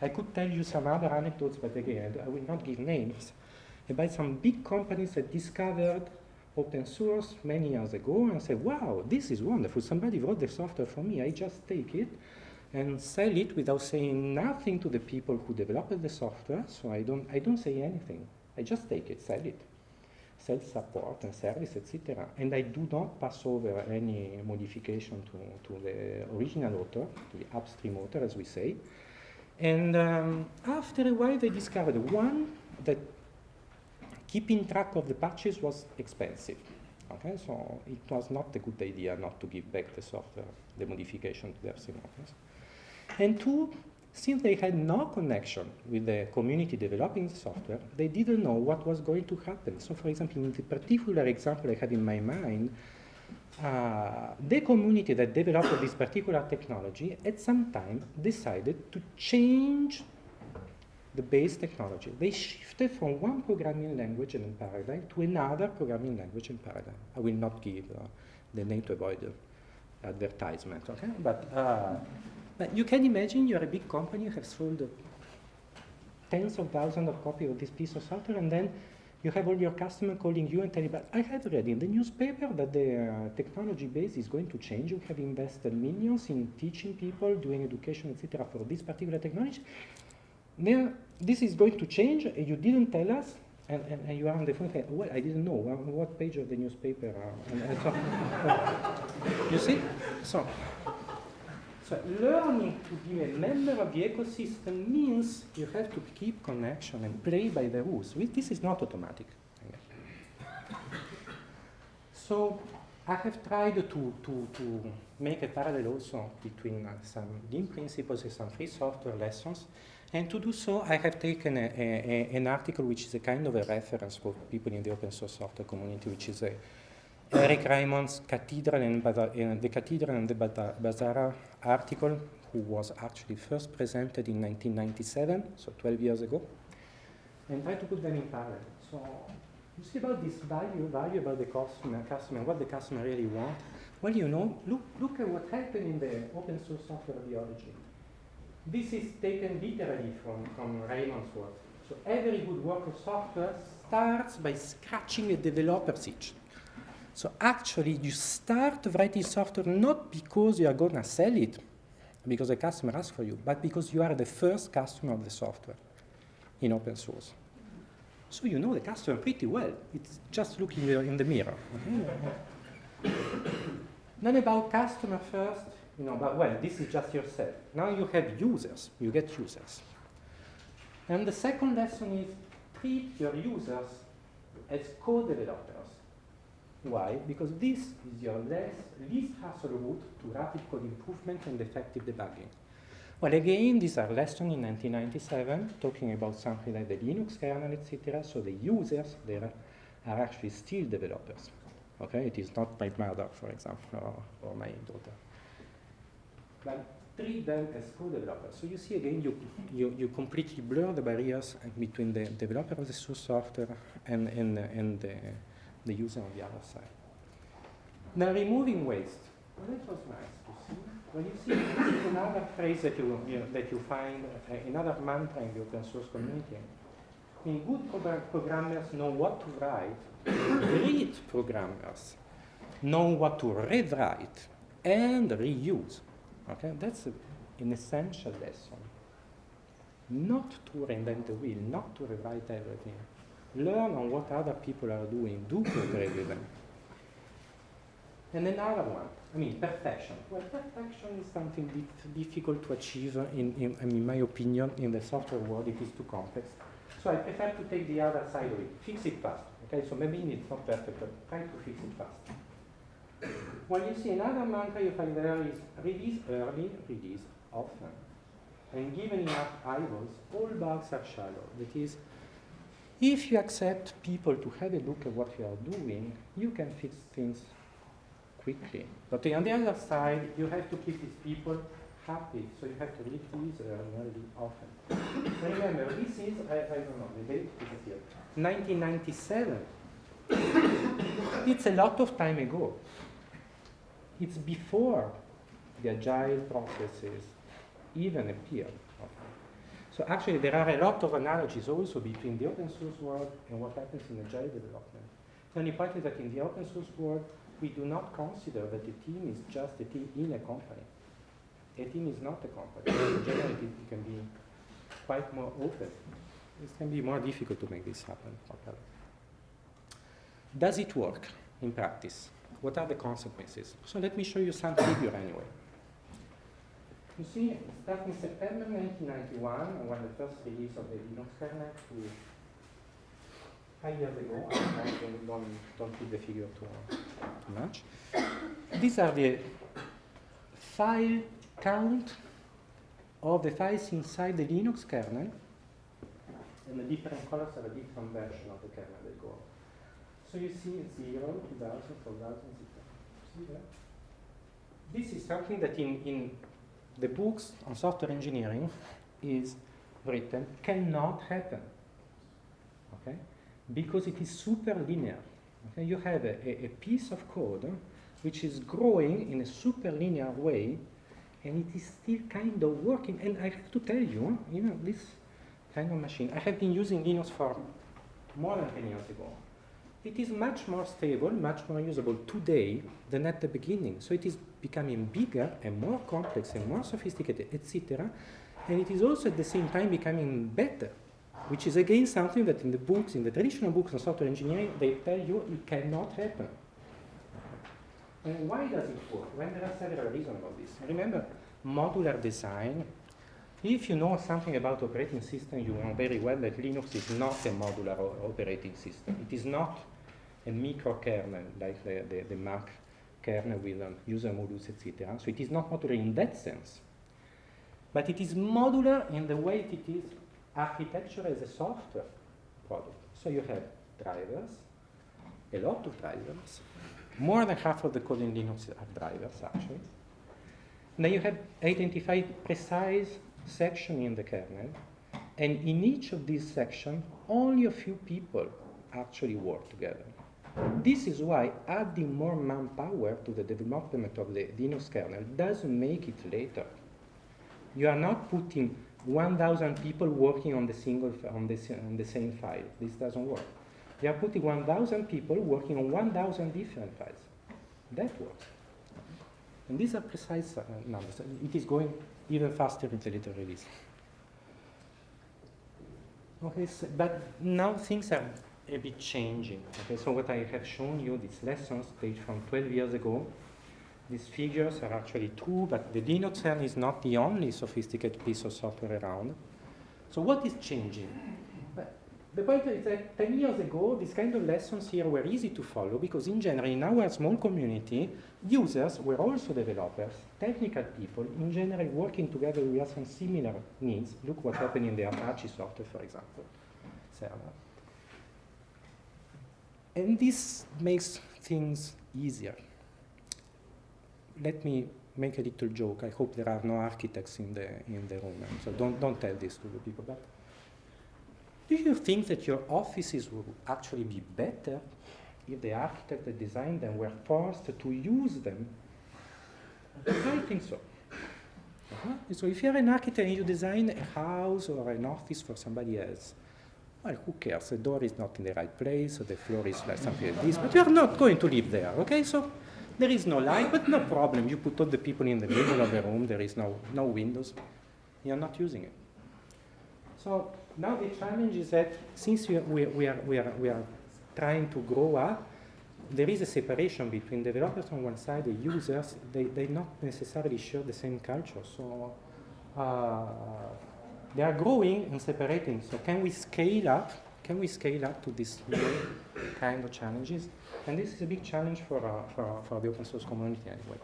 I could tell you some other anecdotes, but again, I will not give names, about some big companies that discovered open source many years ago and said, wow, this is wonderful. Somebody wrote the software for me. I just take it and sell it without saying nothing to the people who developed the software. So I don't say anything. I just take it, sell it. Sell support and service, etc. And I do not pass over any modification to the original author, to the upstream author, as we say. And after a while, they discovered, one, that keeping track of the patches was expensive. Okay, so it was not a good idea not to give back the software, the modification to the upstream authors. And two, since they had no connection with the community developing the software, they didn't know what was going to happen. So, for example, in the particular example I had in my mind, the community that developed this particular technology at some time decided to change the base technology. They shifted from one programming language and paradigm to another programming language and paradigm. I will not give the name to avoid the advertisement, okay? But you can imagine you're a big company, you have sold tens of thousands of copies of this piece of software, and then you have all your customers calling you and telling you, but I had read in the newspaper that the technology base is going to change. You have invested millions in teaching people, doing education, etc. for this particular technology. Now, this is going to change, and you didn't tell us, and you are on the phone saying, well, I didn't know. On what page of the newspaper? And so, you see? So learning to be a member of the ecosystem means you have to keep connection and play by the rules. This is not automatic. So I have tried to make a parallel also between some Lean principles and some free software lessons. And to do so, I have taken an article which is a kind of a reference for people in the open source software community, which is Eric Raymond's the Cathedral and the Bazaar article, who was actually first presented in 1997, so 12 years ago, and try to put them in parallel. So you see about this value about the customer, what the customer really wants. Well, you know, look at what happened in the open source software ideology. This is taken literally from Raymond's work. So every good work of software starts by scratching a developer's itch. So actually, you start writing software not because you are going to sell it, because the customer asks for you, but because you are the first customer of the software in open source. So you know the customer pretty well. It's just looking in the mirror. Okay? Then about customer first, you know, but well, this is just yourself. Now you have users, you get users. And the second lesson is treat your users as co-developers. Why? Because this is your least hassle route to rapid code improvement and effective debugging. Well, again, these are lessons in 1997, talking about something like the Linux kernel, etc. So the users there are actually still developers. Okay, it is not my mother, for example, or my daughter. But treat them as co-developers. So you see, again, you completely blur the barriers between the developer of the source software and the user on the other side. Now, removing waste. Well, that was nice to see. Well, you see, this is another phrase that you find, another mantra in the open source community. I mean, good programmers know what to write. Great programmers know what to rewrite and reuse. Okay, that's an essential lesson. Not to reinvent the wheel, not to rewrite everything. Learn on what other people are doing, do cooperate with them. And another one, I mean, perfection. Well, perfection is something difficult to achieve, in my opinion, in the software world. It is too complex. So I prefer to take the other side of it. Fix it fast. Okay, so maybe it's not perfect, but try to fix it fast. Well, you see, another mantra you find there is release early, release often. And given enough eyeballs, all bugs are shallow. That is, if you accept people to have a look at what you are doing, you can fix things quickly. But on the other side, you have to keep these people happy, so you have to release early, often. Remember, this is, I don't know, the date is here, 1997. It's a lot of time ago. It's before the agile processes even appeared. Okay. So actually, there are a lot of analogies also between the open source world and what happens in agile development. The only point is that in the open source world, we do not consider that a team is just a team in a company. A team is not a company. Generally, it can be quite more open. It can be more difficult to make this happen. Okay. Does it work in practice? What are the consequences? So let me show you some figure anyway. You see, starting September 1991, when the first release of the Linux kernel to 5 years ago, don't keep the figure too much. These are the file count of the files inside the Linux kernel, and the different colors are a different version of the kernel they go. So you see 0, 2000, 4000, see that? This is something that in the books on software engineering is written cannot happen, okay? Because it is super linear. Okay? You have a piece of code which is growing in a super linear way, and it is still kind of working. And I have to tell you, this kind of machine, I have been using Linux for more than 10 years ago. It is much more stable, much more usable today than at the beginning. So it is becoming bigger and more complex and more sophisticated, etc. And it is also at the same time becoming better, which is again something that in the books, in the traditional books on software engineering, they tell you it cannot happen. And why does it work? Well, there are several reasons about this. Remember, modular design. If you know something about operating system, you know very well that Linux is not a modular operating system. It is not a microkernel like the Mac kernel with user modules, etc. So it is not modular in that sense. But it is modular in the way it is architecture as a software product. So you have drivers, a lot of drivers. More than half of the code in Linux are drivers, actually. Then you have identified precise section in the kernel, and in each of these sections, only a few people actually work together. This is why adding more manpower to the development of the Linux kernel doesn't make it later. You are not putting 1,000 people working on the same file. This doesn't work. You are putting 1,000 people working on 1,000 different files. That works. And these are precise numbers. It is going even faster in the later release. Okay, so, but now things are a bit changing. Okay, so what I have shown you, these lessons dated from 12 years ago, these figures are actually true, but the Linux kernel is not the only sophisticated piece of software around. So what is changing? The point is that 10 years ago, these kind of lessons here were easy to follow because in general, in our small community, users were also developers, technical people, in general working together with some similar needs. Look what happened in the Apache software, for example, server. And this makes things easier. Let me make a little joke. I hope there are no architects in the room, so don't tell this to the people. But do you think that your offices would actually be better if the architect that designed them were forced to use them? I think so. So if you're an architect and you design a house or an office for somebody else, well, who cares? The door is not in the right place, or the floor is like something like this, but you're not going to live there, okay? So there is no light, but no problem. You put all the people in the middle of the room, there is no windows. You're not using it. So now the challenge is that since we are trying to grow up, there is a separation between developers on one side, the users. They not necessarily share the same culture. So they are growing and separating. So can we scale up? Can we scale up to this new kind of challenges? And this is a big challenge for the open source community anyway.